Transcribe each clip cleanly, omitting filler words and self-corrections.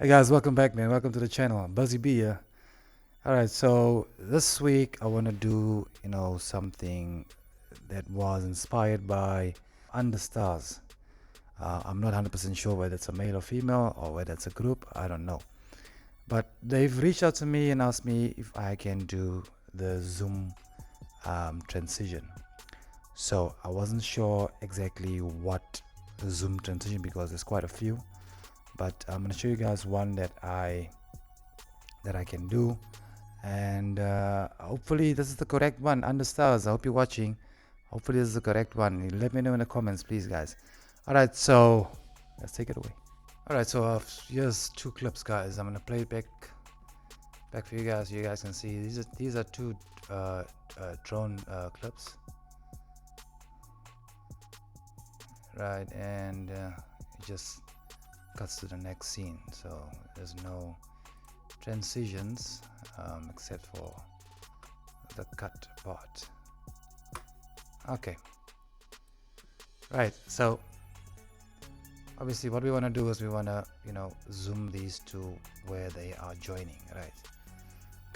Hey guys, welcome back, man. Welcome to the channel. Buzzy B here. All right, so this week I want to do, something that was inspired by Under Stars. I'm not 100% sure whether it's a male or female or whether it's a group. I don't know. But they've reached out to me and asked me if I can do the Zoom transition. So I wasn't sure exactly what Zoom transition because there's quite a few. But I'm going to show you guys one that I can do, and hopefully this is the correct one. Under Stars, I hope you're watching. Hopefully this is the correct one. You let me know in the comments, please, guys. All right, so let's take it away. All right, so here's two clips, guys. I'm gonna play it back for you guys so you guys can see. These are two drone clips, right? And it just cuts to the next scene, so there's no transitions except for the cut part. Okay, right, so obviously what we want to do is we want to zoom these to where they are joining, right?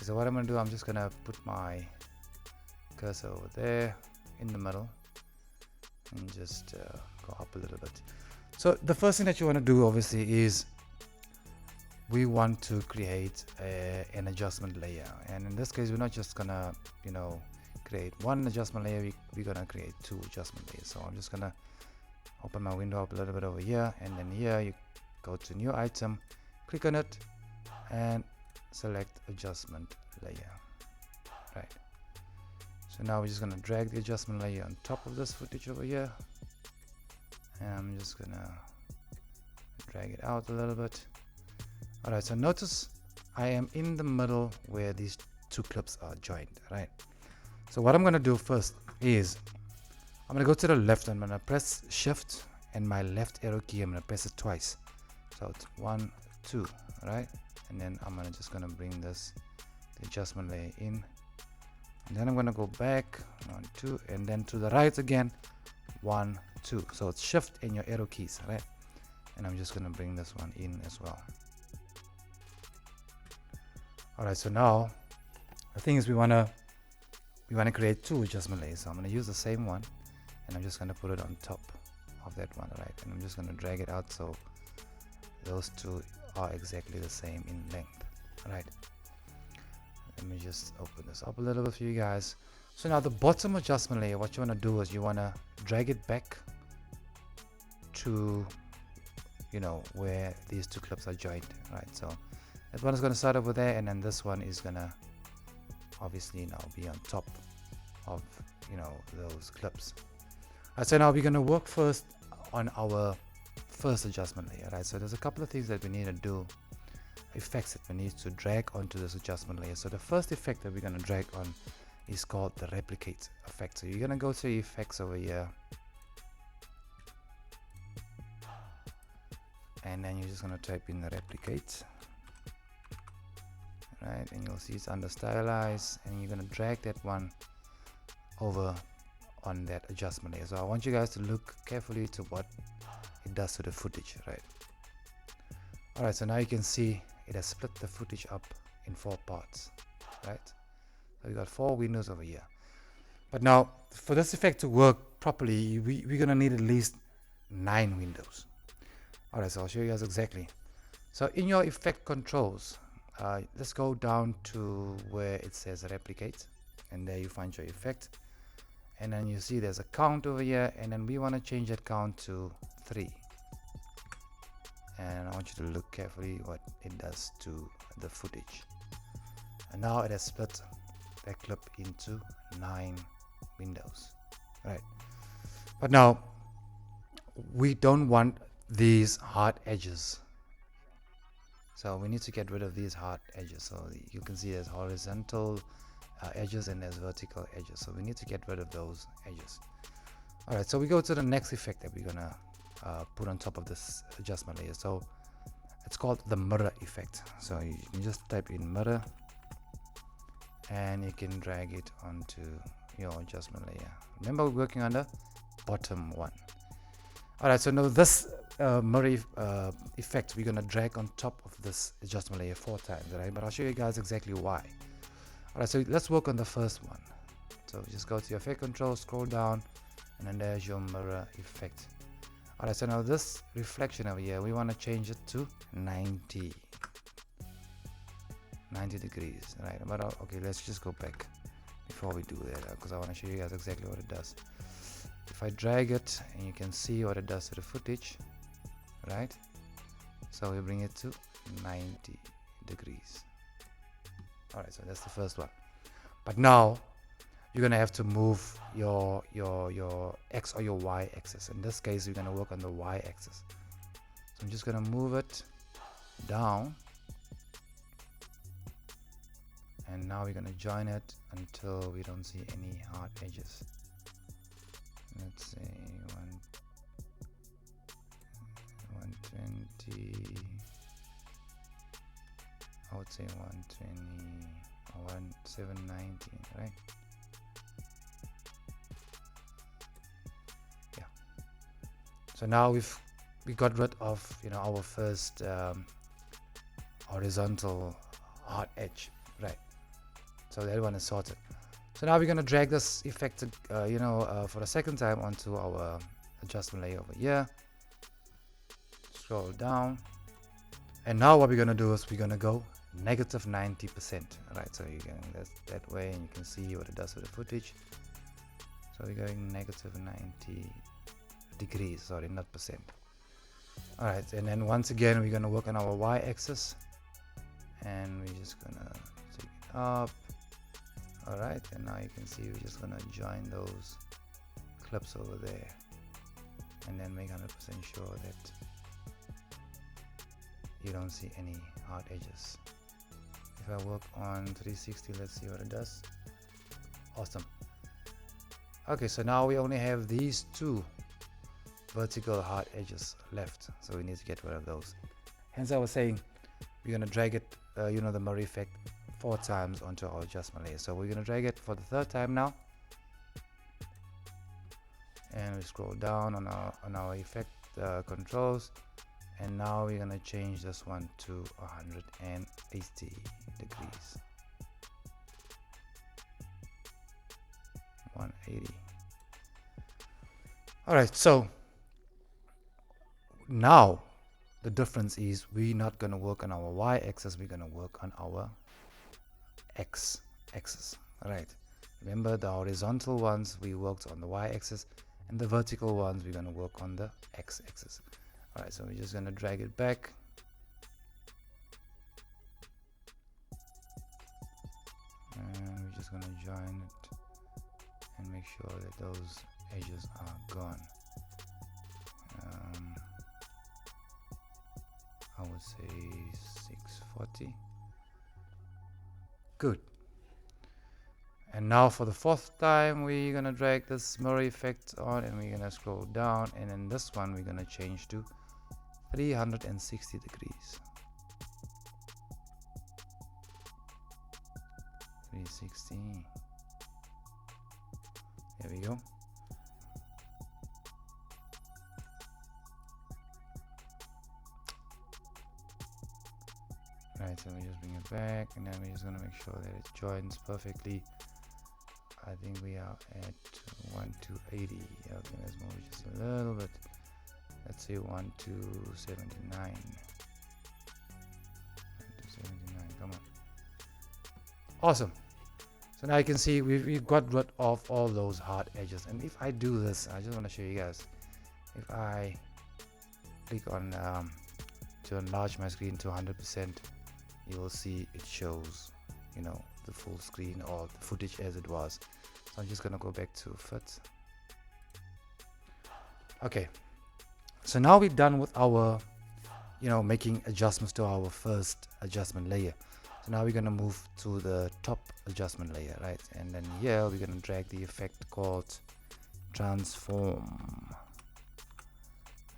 So what I'm going to do, I'm just going to put my cursor over there in the middle and just go up a little bit. So the first thing that you want to do obviously is we want to create an adjustment layer, and in this case we're not just gonna create one adjustment layer, we're gonna create two adjustment layers. So I'm just gonna open my window up a little bit over here, and then here you go to new item, click on it and select adjustment layer, right? So now we're just gonna drag the adjustment layer on top of this footage over here, and I'm just gonna drag it out a little bit. Alright, so notice I am in the middle where these two clips are joined, right? So what I'm going to do first is I'm going to go to the left. I'm going to press shift and my left arrow key, I'm going to press it twice. So it's 1, 2, right? And then I'm just going to bring this the adjustment layer in. And then I'm going to go back 1, 2, and then to the right again 1, 2. So it's shift and your arrow keys, right? And I'm just going to bring this one in as well. Alright, so now the thing is we wanna create two adjustment layers. So I'm gonna use the same one and I'm just gonna put it on top of that one, right? And I'm just gonna drag it out so those two are exactly the same in length. Alright. Let me just open this up a little bit for you guys. So now the bottom adjustment layer, what you wanna do is you wanna drag it back to where these two clips are joined, right? So that one is going to start over there, and then this one is going to obviously now be on top of those clips. Right, so now we're going to work first on our first adjustment layer, right? So there's a couple of things that we need to do, effects that we need to drag onto this adjustment layer. So the first effect that we're going to drag on is called the replicate effect. So you're going to go to effects over here, and then you're just going to type in the replicate, right? And you'll see it's under stylize, and you're going to drag that one over on that adjustment layer. So I want you guys to look carefully to what it does to the footage, right? All right, so now you can see it has split the footage up in 4 parts, right? So we got 4 windows over here. But now for this effect to work properly, we're going to need at least 9 windows. All right, so I'll show you guys exactly. So in your effect controls, let's go down to where it says replicate, and there you find your effect, and then you see there's a count over here, and then we want to change that count to 3, and I want you to look carefully what it does to the footage. And now it has split that clip into 9 windows, right? But now we don't want these hard edges, so we need to get rid of these hard edges. So you can see there's horizontal edges and there's vertical edges, so we need to get rid of those edges. All right, so we go to the next effect that we're gonna put on top of this adjustment layer. So it's called the mirror effect. So you can just type in mirror and you can drag it onto your adjustment layer. Remember, we're working on the bottom one. All right, so now this Murray effect we're gonna drag on top of this adjustment layer 4 times, right? But I'll show you guys exactly why. Alright, so let's work on the first one. So just go to your effect control, scroll down, and then there's your mirror effect. Alright, so now this reflection over here, we want to change it to 90 degrees, right? But okay, let's just go back before we do that, because I want to show you guys exactly what it does. If I drag it, and you can see what it does to the footage, right? So we bring it to 90 degrees. Alright, so that's the first one. But now you're gonna have to move your X or your Y axis. In this case, we're gonna work on the Y axis. So I'm just gonna move it down, and now we're gonna join it until we don't see any hard edges. Let's say 120. I would say 120 or 719, right? Yeah. So now we got rid of our first horizontal hard edge, right? So that one is sorted. So now we're gonna drag this effect, for the second time onto our adjustment layer over here. Scroll down, and now what we're gonna do is we're gonna go negative 90%. Right, so you can that way, and you can see what it does with the footage. So we're going negative 90 degrees, sorry, not percent. All right, and then once again we're gonna work on our y-axis, and we're just gonna take it up. All right, and now you can see we're just gonna join those clips over there, and then make 100% sure that you don't see any hard edges. If I work on 360, let's see what it does. Awesome. Okay, so now we only have these two vertical hard edges left, so we need to get rid of those. Hence I was saying we're gonna drag it, the Murray effect 4 times onto our adjustment layer. So we're gonna drag it for the 3rd time now, and we scroll down on our effect controls, and now we're gonna change this one to 180 degrees. 180. All right, so now the difference is we're not going to work on our y-axis, we're going to work on our x-axis. All right, remember the horizontal ones we worked on the y-axis, and the vertical ones we're going to work on the x-axis. All right, so we're just going to drag it back, and we're just going to join it and make sure that those edges are gone. I would say 640. Good. And now for the 4th time, we're gonna drag this Murray effect on, and we're gonna scroll down, and in this one we're gonna change to 360 degrees. 360. There we go. Right, so we just bring it back, and then we're just gonna make sure that it joins perfectly. I think we are at 1280. Okay, let's move it just a little bit. Let's say 1279. 1279, come on. Awesome. So now you can see we've got rid of all those hard edges. And if I do this, I just want to show you guys. If I click on to enlarge my screen to 100%, you will see it shows, the full screen or the footage as it was. So I'm just gonna go back to fit. Okay, so now we're done with our making adjustments to our first adjustment layer. So now we're gonna move to the top adjustment layer, right? And then here we're gonna drag the effect called transform,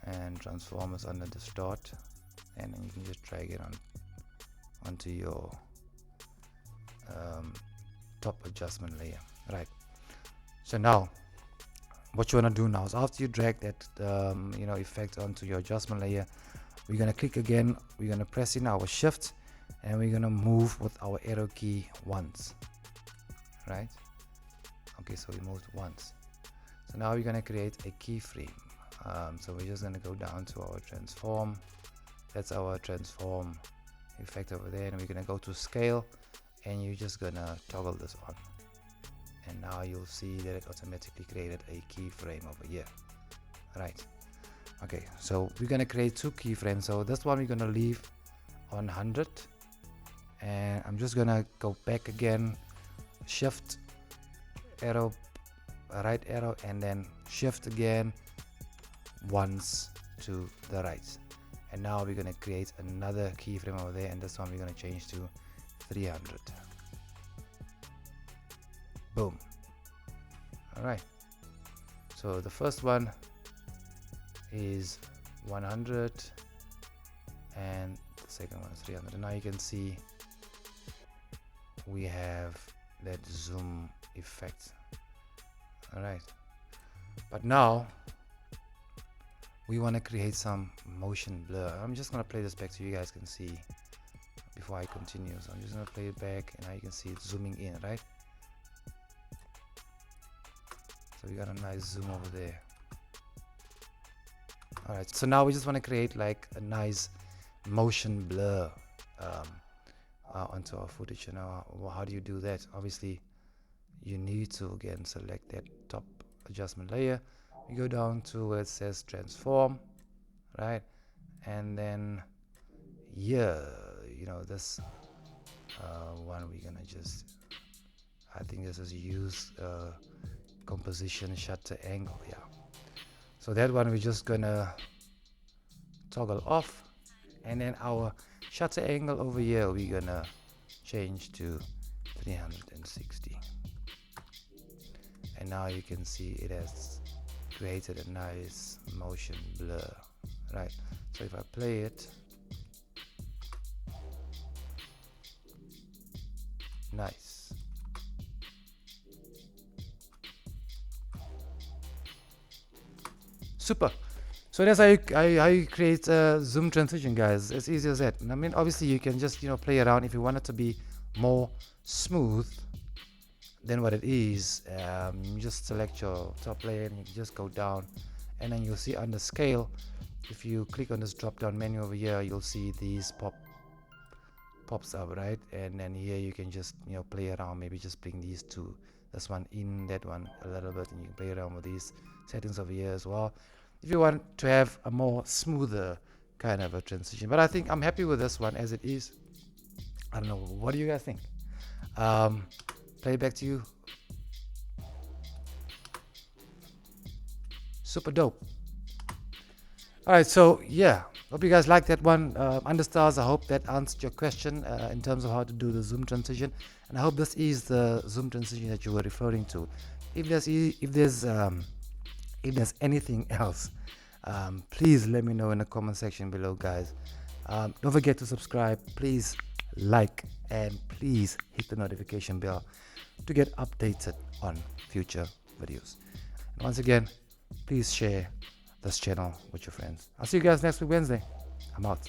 and transform is under distort, and then you can just drag it onto your top adjustment layer, right? So now what you want to do now is after you drag that effect onto your adjustment layer, we're going to click again, we're going to press in our shift, and we're going to move with our arrow key once, right? Okay, so we moved once. So now we're going to create a keyframe. So we're just going to go down to our transform. That's our transform effect over there, and we're going to go to scale, and you're just going to toggle this on, and now you'll see that it automatically created a keyframe over here, right? Okay, so we're going to create two keyframes. So this one we're going to leave on 100, and I'm just going to go back again, shift arrow, right arrow, and then shift again once to the right. And now we're going to create another keyframe over there, and this one we're going to change to 300. Boom. All right, so the first one is 100 and the second one is 300. And now you can see we have that zoom effect. All right, but now we want to create some motion blur. I'm just going to play this back so you guys can see before I continue. So I'm just going to play it back, and now you can see it zooming in, right? So we got a nice zoom over there. All right, so now we just want to create like a nice motion blur onto our footage. Well, how do you do that? Obviously you need to again select that top adjustment layer. You go down to where it says transform, right? And then here, this one we're gonna just, I think this is use composition shutter angle. Yeah, so that one we're just gonna toggle off, and then our shutter angle over here we're gonna change to 360. And now you can see it has created a nice motion blur, right? So if I play it, nice. Super. So that's how you create a zoom transition, guys. As easy as that. And I mean, obviously you can just play around if you want it to be more smooth than what it is. You just select your top layer and you just go down, and then you'll see under scale, if you click on this drop down menu over here, you'll see these pops up, right? And then here you can just play around, maybe just bring these two, this one in, that one a little bit, and you can play around with these settings over here as well if you want to have a more smoother kind of a transition. But I think I'm happy with this one as it is. I don't know, what do you guys think? Play it back to you. Super dope. All right, so yeah, hope you guys like that one. Understars, I hope that answered your question in terms of how to do the zoom transition, and I hope this is the zoom transition that you were referring to. If there's anything else, please let me know in the comment section below, guys. Don't forget to subscribe, please like, and please hit the notification bell to get updated on future videos. And once again, please share this channel with your friends. I'll see you guys next week Wednesday. I'm out.